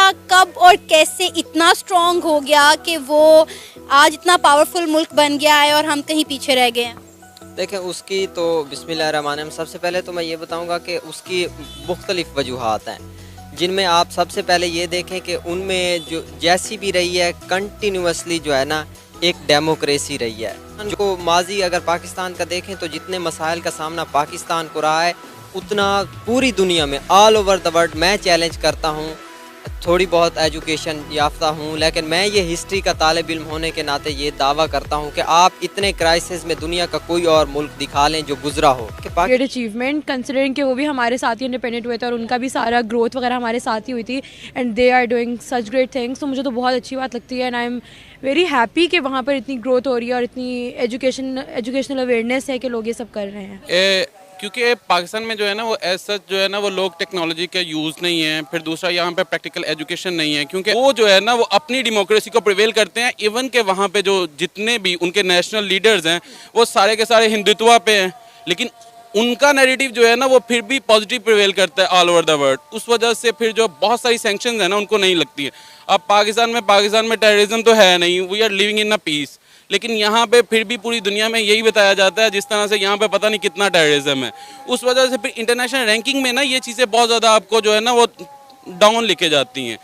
India कब और कैसे इतना स्ट्रॉन्ग हो गया कि वो आज इतना पावरफुल मुल्क बन गया है और हम कहीं पीछे रह गए हैं? देखें, उसकी तो बिस्मिल्लाहिर्रहमानिर्रहीम, सबसे पहले तो मैं ये बताऊंगा कि उसकी मुख्तलिफ वजूहात हैं, जिनमें आप सबसे पहले ये देखें कि उनमें जो जैसी भी रही है कंटिन्यूसली जो है ना एक डेमोक्रेसी रही है। जो माजी अगर पाकिस्तान का देखें तो जितने मसाइल का सामना पाकिस्तान को रहा है उतना पूरी दुनिया में ऑल ओवर द वर्ल्ड मैं चैलेंज करता हूँ। थोड़ी बहुत एजुकेशन याफ्ता हूँ, लेकिन मैं ये हिस्ट्री का तालिब इल्म होने के नाते ये दावा करता हूँ कि आप इतने क्राइसिस में दुनिया का कोई और मुल्क दिखा लें जो गुजरा हो। ग्रेट अचीवमेंट कंसिडरिंग कि वो भी हमारे साथ ही इंडिपेंडेंट हुए थे और उनका भी सारा ग्रोथ वगैरह हमारे साथ ही हुई थी and they are doing such great things. तो मुझे तो बहुत अच्छी बात लगती है and I am very happy कि वहाँ पर इतनी ग्रोथ हो रही है और इतनी एजुकेशनल अवेयरनेस है कि लोग ये सब कर रहे हैं। क्योंकि पाकिस्तान में जो है ना वो एज सच जो है ना वो लोग टेक्नोलॉजी का यूज़ नहीं है, फिर दूसरा यहाँ पे प्रैक्टिकल एजुकेशन नहीं है, क्योंकि वो जो है ना वो अपनी डेमोक्रेसी को प्रिवेल करते हैं। इवन के वहाँ पे जो जितने भी उनके नेशनल लीडर्स हैं वो सारे के सारे हिंदुत्व पे हैं, लेकिन उनका नैरेटिव जो है ना वो फिर भी पॉजिटिव प्रिवेल करता है ऑल ओवर द वर्ल्ड। उस वजह से फिर जो बहुत सारी सैंक्शंस है ना उनको नहीं लगती है। अब पाकिस्तान में टेररिज्म तो है नहीं, we are living in a peace, लेकिन यहाँ पे फिर भी पूरी दुनिया में यही बताया जाता है जिस तरह से यहाँ पे पता नहीं कितना टेररिज्म है। उस वजह से फिर इंटरनेशनल रैंकिंग में ना ये चीज़ें बहुत ज़्यादा आपको जो है ना वो डाउन लेके जाती हैं।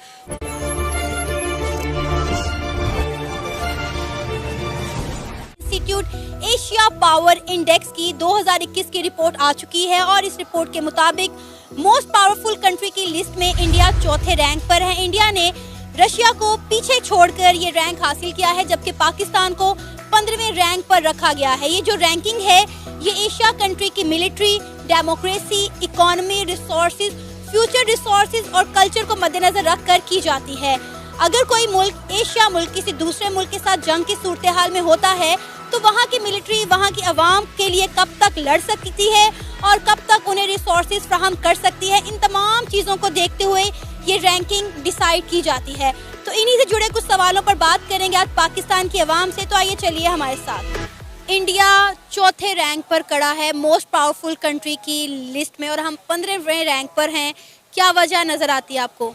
इंस्टीट्यूट एशिया पावर इंडेक्स की 2021 की रिपोर्ट आ चुकी है और इस रिपोर्ट के मुताबिक मोस्ट पावरफुल कंट्री की लिस्ट में इंडिया चौथे रैंक पर है। इंडिया ने रशिया को पीछे छोड़कर ये रैंक हासिल किया है, जबकि पाकिस्तान को 15वें रैंक पर रखा गया है। ये जो रैंकिंग है ये एशिया कंट्री की military, democracy, economy, resources, future resources और कल्चर को मद्देनजर रखकर की जाती है। अगर कोई मुल्क एशिया मुल्क किसी दूसरे मुल्क के साथ जंग की सूरत हाल में होता है तो वहाँ की मिलिट्री वहाँ की आवाम के लिए कब तक लड़ सकती है और कब तक उन्हें रिसोर्सेज फ्राहम कर सकती है, इन तमाम चीज़ों को देखते हुए ये रैंकिंग डिसाइड की जाती है। तो इन्हीं से जुड़े कुछ सवालों पर बात करेंगे आज पाकिस्तान की आवाम से। तो आइए चलिए हमारे साथ। इंडिया चौथे रैंक पर खड़ा है मोस्ट पावरफुल कंट्री की लिस्ट में और हम 15वें रैंक पर हैं। क्या वजह नज़र आती है आपको?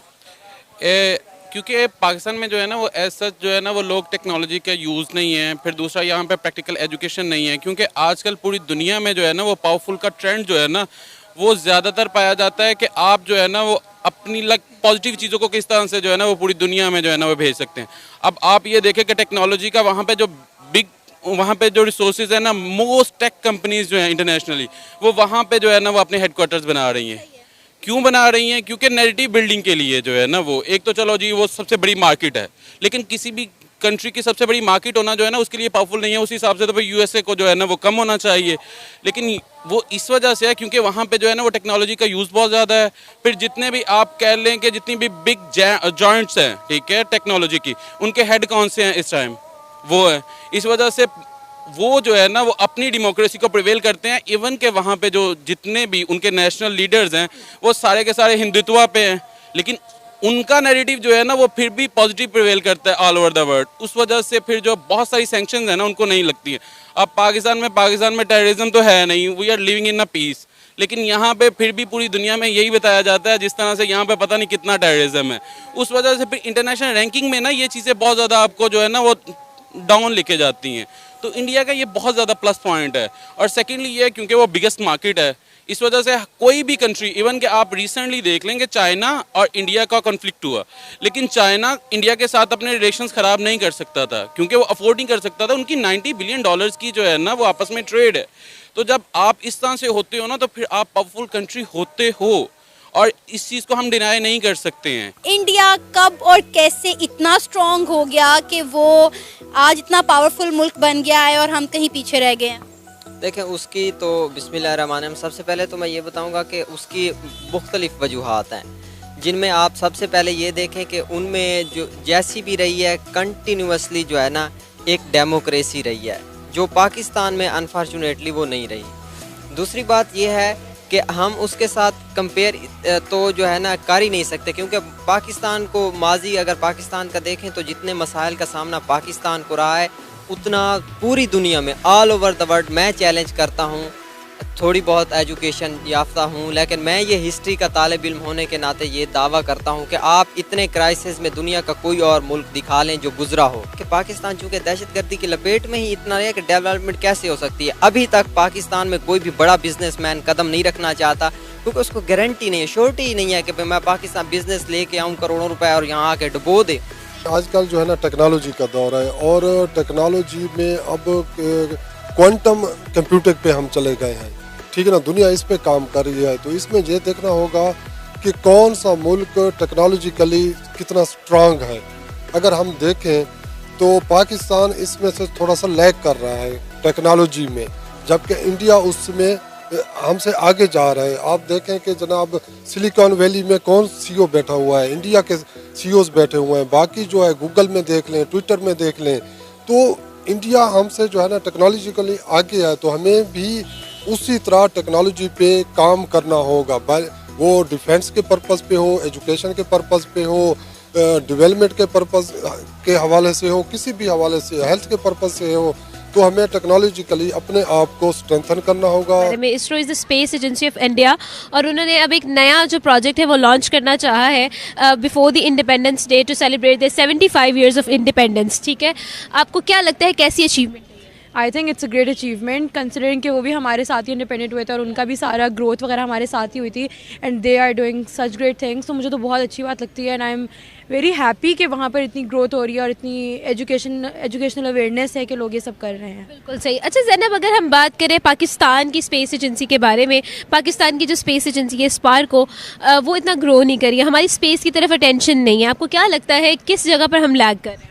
क्योंकि पाकिस्तान में जो है ना वो एज सच जो है ना वो लोग टेक्नोलॉजी का यूज़ नहीं है, फिर दूसरा यहाँ पे प्रैक्टिकल एजुकेशन नहीं है, क्योंकि आजकल पूरी दुनिया में जो है ना वो पावरफुल का ट्रेंड जो है ना वो ज़्यादातर पाया जाता है कि आप जो है ना वो अपनी पॉजिटिव चीज़ों को किस तरह से जो है ना वो पूरी दुनिया में जो है ना वो भेज सकते हैं। अब आप ये देखें कि टेक्नोलॉजी का वहाँ पे जो रिसोर्सेज है ना, मोस्ट टेक कंपनीज जो है इंटरनेशनली वो वहाँ पे जो है ना वो अपने हेडक्वार्टर्स बना रही हैं। क्यों बना रही हैं? क्योंकि नैरेटिव बिल्डिंग के लिए जो है ना वो एक तो चलो जी वो सबसे बड़ी मार्केट है, लेकिन किसी भी कंट्री की सबसे बड़ी मार्केट होना जो है ना उसके लिए पावरफुल नहीं है। उस हिसाब से तो भाई यूएसए को जो है ना वो कम होना चाहिए, लेकिन वो इस वजह से है क्योंकि वहाँ पे जो है ना वो टेक्नोलॉजी का यूज़ बहुत ज़्यादा है। फिर जितने भी आप कह लें कि जितनी भी बिग जॉइंट्स हैं, ठीक है, टेक्नोलॉजी की, उनके हेड कौन से हैं इस टाइम? वो है। इस वजह से वो जो है ना वो अपनी डेमोक्रेसी को प्रिवेल करते हैं। इवन के वहाँ पे जो जितने भी उनके नेशनल लीडर्स हैं वो सारे के सारे हिंदुत्व पे हैं, लेकिन उनका नैरेटिव जो है ना वो फिर भी पॉजिटिव प्रिवेल करता है ऑल ओवर द वर्ल्ड। उस वजह से फिर जो बहुत सारी सैंक्शंस है ना उनको नहीं लगती है। अब पाकिस्तान में टेररिज्म तो है नहीं, we are living in a peace, लेकिन यहाँ पे फिर भी पूरी दुनिया में यही बताया जाता है जिस तरह से यहाँ पे पता नहीं कितना टेररिज्म है। उस वजह से फिर इंटरनेशनल रैंकिंग में ना ये चीज़ें बहुत ज़्यादा आपको जो है ना वो डाउन लेके जाती हैं। तो इंडिया का ये बहुत ज़्यादा प्लस पॉइंट है। और सेकेंडली ये क्योंकि वो बिगेस्ट मार्केट है, इस वजह से कोई भी कंट्री, इवन कि आप रिसेंटली देख लेंगे चाइना और इंडिया का कॉन्फ्लिक्ट हुआ, लेकिन चाइना इंडिया के साथ अपने रिलेशंस ख़राब नहीं कर सकता था क्योंकि वो अफोर्ड नहीं कर सकता था। उनकी $90 बिलियन की जो है ना वो आपस में ट्रेड है। तो जब आप इस तरह से होते हो ना तो फिर आप पावरफुल कंट्री होते हो, और इस चीज़ को हम डिनाई नहीं कर सकते हैं। इंडिया कब और कैसे इतना स्ट्रॉन्ग हो गया कि वो आज इतना पावरफुल मुल्क बन गया है और हम कहीं पीछे रह गए हैं? देखें, उसकी तो बिस्मिल्लाहिर्रहमानिर्रहीम, सबसे पहले तो मैं ये बताऊंगा कि उसकी मुख्तलिफ वजूहात हैं, जिनमें आप सबसे पहले ये देखें कि उनमें जो जैसी भी रही है कंटिन्यूसली जो है ना एक डेमोक्रेसी रही है, जो पाकिस्तान में अनफॉर्चुनेटली वो नहीं रही। दूसरी बात यह है कि हम उसके साथ कंपेयर तो जो है ना कर ही नहीं सकते, क्योंकि पाकिस्तान को माजी अगर पाकिस्तान का देखें तो जितने मसाइल का सामना पाकिस्तान को रहा है उतना पूरी दुनिया में ऑल ओवर द वर्ल्ड मैं चैलेंज करता हूँ। थोड़ी बहुत एजुकेशन याफ्ता हूँ, लेकिन मैं ये हिस्ट्री का तालिब इल्म होने के नाते ये दावा करता हूँ कि आप इतने क्राइसिस में दुनिया का कोई और मुल्क दिखा लें जो गुजरा हो कि पाकिस्तान चूँकि दहशतगर्दी की लपेट में ही इतना है कि डेवलपमेंट कैसे हो सकती है। अभी तक पाकिस्तान में कोई भी बड़ा बिजनेसमैन कदम नहीं रखना चाहता क्योंकि उसको गारंटी नहीं है, श्योरिटी ही नहीं है कि मैं पाकिस्तान बिजनेस लेके आऊँ करोड़ों रुपए और यहाँ आके डुबो दे। आजकल जो है ना टेक्नोलॉजी का दौर है और टेक्नोलॉजी में अब क्वांटम कंप्यूटर पे हम चले गए हैं, ठीक है ना। दुनिया इस पे काम कर रही है, तो इसमें ये देखना होगा कि कौन सा मुल्क टेक्नोलॉजिकली कितना स्ट्रांग है। अगर हम देखें तो पाकिस्तान इसमें से थोड़ा सा लैग कर रहा है टेक्नोलॉजी में, जबकि इंडिया उसमें हमसे आगे जा रहा है। आप देखें कि जनाब सिलिकॉन वैली में कौन सीईओ बैठा हुआ है, इंडिया के सीईओज बैठे हुए हैं। बाकी जो है गूगल में देख लें, ट्विटर में देख लें, तो इंडिया हमसे जो है ना टेक्नोलॉजिकली आगे है। तो हमें भी उसी तरह टेक्नोलॉजी पे काम करना होगा, वो डिफेंस के पर्पस पे हो, एजुकेशन के पर्पस पे हो, डेवलपमेंट के पर्पस के हवाले से हो, किसी भी हवाले से, हेल्थ के पर्पस से हो, तो हमें टेक्नोलॉजिकली अपने आप को स्ट्रेंथन करना होगा। ISRO is the space agency of India और उन्होंने अब एक नया जो प्रोजेक्ट है वो लॉन्च करना चाहा है before the independence day to celebrate the 75 years of independence. ठीक है, आपको क्या लगता है कैसी achievement? I think it's a great achievement considering कि वो भी हमारे साथ ही इंडिपेंडेंट हुए थे और उनका भी सारा ग्रोथ वगैरह हमारे साथ ही हुई थी and they are doing such great things. तो मुझे तो बहुत अच्छी बात लगती है and I am very happy कि वहाँ पर इतनी ग्रोथ हो रही है और इतनी एजुकेशनल अवेयरनेस है कि लोग ये सब कर रहे हैं। बिल्कुल सही। अच्छा ज़ैनब, अगर हम बात करें पाकिस्तान की स्पेस एजेंसी के बारे में, पाकिस्तान की जो स्पेस एजेंसी है स्पार्क को, वो इतना ग्रो नहीं करी है, हमारी स्पेस की तरफ अटेंशन नहीं है। आपको क्या लगता है किस जगह पर हम लैग कर रहे हैं?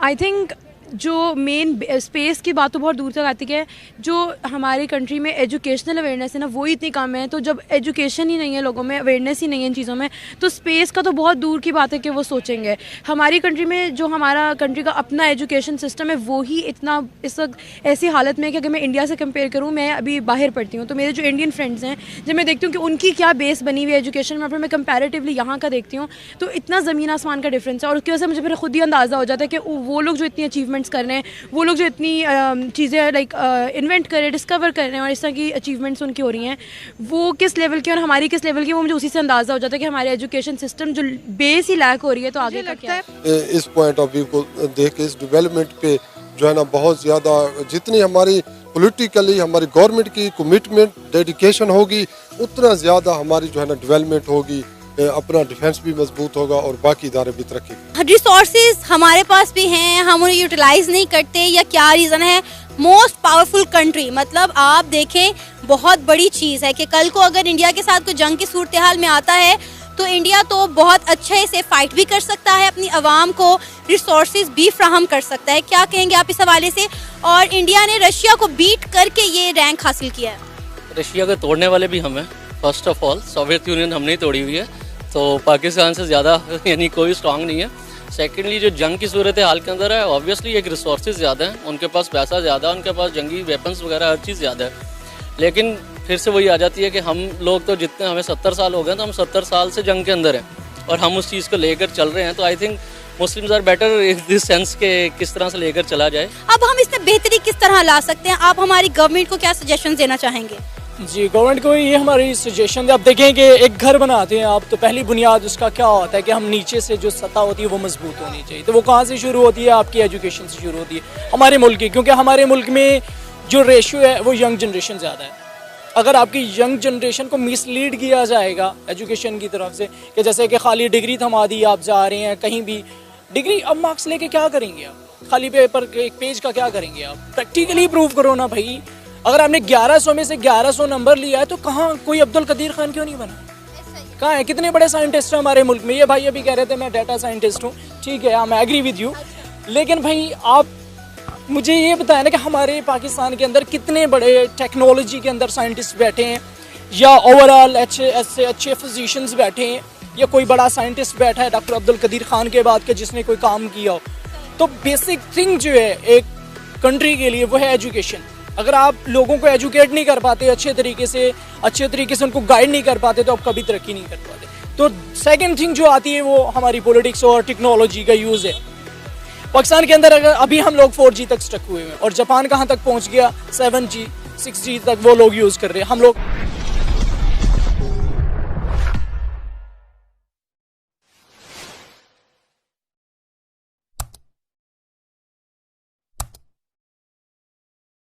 आई थिंक जो मेन स्पेस की बात तो बहुत दूर तक आती है, जो हमारी कंट्री में एजुकेशनल अवेयरनेस है ना वो ही इतनी कम है। तो जब एजुकेशन ही नहीं है, लोगों में अवेयरनेस ही नहीं है इन चीज़ों में, तो स्पेस का तो बहुत दूर की बात है कि वो सोचेंगे। हमारी कंट्री में जो हमारा कंट्री का अपना एजुकेशन सिस्टम है वो ही इतना इस वक्त ऐसी हालत में है कि अगर मैं इंडिया से कंपेयर करूँ, मैं अभी बाहर पढ़ती हूँ तो मेरे जो इंडियन फ्रेंड्स हैं, जब मैं देखती हूँ कि उनकी क्या बेस बनी हुई है एजुकेशन में, फिर मैं कंपैरेटिवली यहाँ का देखती हूँ तो इतना ज़मीन आसमान का डिफरेंस है। और उसकी वजह से मुझे फिर खुद ही अंदाज़ा हो जाता है कि वो लोग जो इतनी अचीवमेंट्स कर रहे हैं, वो लोग जो इतनी चीज़ें लाइक इन्वेंट कर रहे हैं, डिस्कवर कर रहे हैं और इस तरह की अचीवमेंट्स उनकी हो रही हैं, वो किस लेवल की और हमारी किस लेवल की, वो मुझे उसी से अंदाज़ा हो जाता है कि हमारे एजुकेशन सिस्टम जो बेस ही लैक हो रही है तो आगे का क्या है। इस पॉइंट ऑफ व्यू को देख के इस डेवलपमेंट पे जो है ना बहुत ज़्यादा, जितनी हमारी पॉलिटिकली हमारी गवर्नमेंट की कमिटमेंट डेडिकेशन होगी, उतना ज़्यादा हमारी जो है ना डेवलपमेंट होगी, अपना डिफेंस भी मजबूत होगा और बाकी इदारे भी तरक्की। रिसोर्सेज हमारे पास भी हैं, हम उन्हें यूटिलाइज नहीं करते, या क्या रीज़न है? मोस्ट पावरफुल कंट्री, मतलब आप देखें बहुत बड़ी चीज़ है कि कल को अगर इंडिया के साथ कोई जंग की सूरत हाल में आता है तो इंडिया तो बहुत अच्छे से फाइट भी कर सकता है, अपनी आवाम को रिसोर्सेज भी फ्राहम कर सकता है। क्या कहेंगे आप इस हवाले से? और इंडिया ने रशिया को बीट करके ये रैंक हासिल किया है। रशिया को तोड़ने वाले भी हम हैं। First of all Soviet union हमने ही तोड़ी हुई है, तो पाकिस्तान से ज़्यादा यानी कोई स्ट्रांग नहीं है। सेकेंडली जो जंग की सूरत हाल के अंदर है, ऑब्वियसली एक रिसोर्सेज ज़्यादा हैं, उनके पास पैसा ज़्यादा है, उनके पास जंगी वेपन्स वगैरह हर चीज़ ज़्यादा है। लेकिन फिर से वही आ जाती है कि हम लोग तो जितने, हमें 70 साल हो गए तो हम 70 साल से जंग के अंदर हैं और हम उस चीज़ को लेकर चल रहे हैं। तो I think Muslims are better in this sense के किस तरह से लेकर चला जाए। अब हम इसमें बेहतरी किस तरह ला सकते हैं? आप हमारी गवर्नमेंट को क्या सजेशन देना चाहेंगे? जी, गवर्नमेंट को ये हमारी सजेशन है, आप देखें कि एक घर बनाते हैं आप, तो पहली बुनियाद उसका क्या होता है कि हम नीचे से जो सतह होती है वो मजबूत होनी चाहिए। तो वो कहाँ से शुरू होती है? आपकी एजुकेशन से शुरू होती है हमारे मुल्क की, क्योंकि हमारे मुल्क में जो रेशियो है वो यंग जनरेशन ज़्यादा है। अगर आपकी यंग जनरेशन को मिसलीड किया जाएगा एजुकेशन की तरफ से कि जैसे कि खाली डिग्री थमा दी, आप जा रहे हैं कहीं भी, डिग्री अब मार्क्स लेके क्या करेंगे आप? खाली पेपर के एक पेज का क्या करेंगे आप? प्रैक्टिकली प्रूव करो ना भाई। अगर आपने 1100 में से 1100 नंबर लिया है तो कहाँ कोई अब्दुल कदीर खान क्यों नहीं बना? कहाँ है? कितने बड़े साइंटिस्ट हैं हमारे मुल्क में। ये भाई अभी कह रहे थे मैं डाटा साइंटिस्ट हूँ, ठीक है, आई एग्री विद यू, लेकिन भाई आप मुझे ये बताया ना कि हमारे पाकिस्तान के अंदर कितने बड़े टेक्नोलॉजी के अंदर साइंटिस्ट बैठे हैं, या ओवरऑल अच्छे फिजिशियंस बैठे हैं, या कोई बड़ा साइंटिस्ट बैठा है डॉक्टर अब्दुल कदीर खान के बाद के जिसने कोई काम किया हो। तो बेसिक थिंग जो है एक कंट्री के लिए वो है एजुकेशन। अगर आप लोगों को एजुकेट नहीं कर पाते अच्छे तरीके से उनको गाइड नहीं कर पाते तो आप कभी तरक्की नहीं कर पाते। तो सेकंड थिंग जो आती है वो हमारी पॉलिटिक्स और टेक्नोलॉजी का यूज़ है। पाकिस्तान के अंदर अगर अभी हम लोग 4G तक स्टक हुए हैं और जापान कहाँ तक पहुँच गया? 7G 6G तक वो लोग यूज़ कर रहे हैं, हम लोग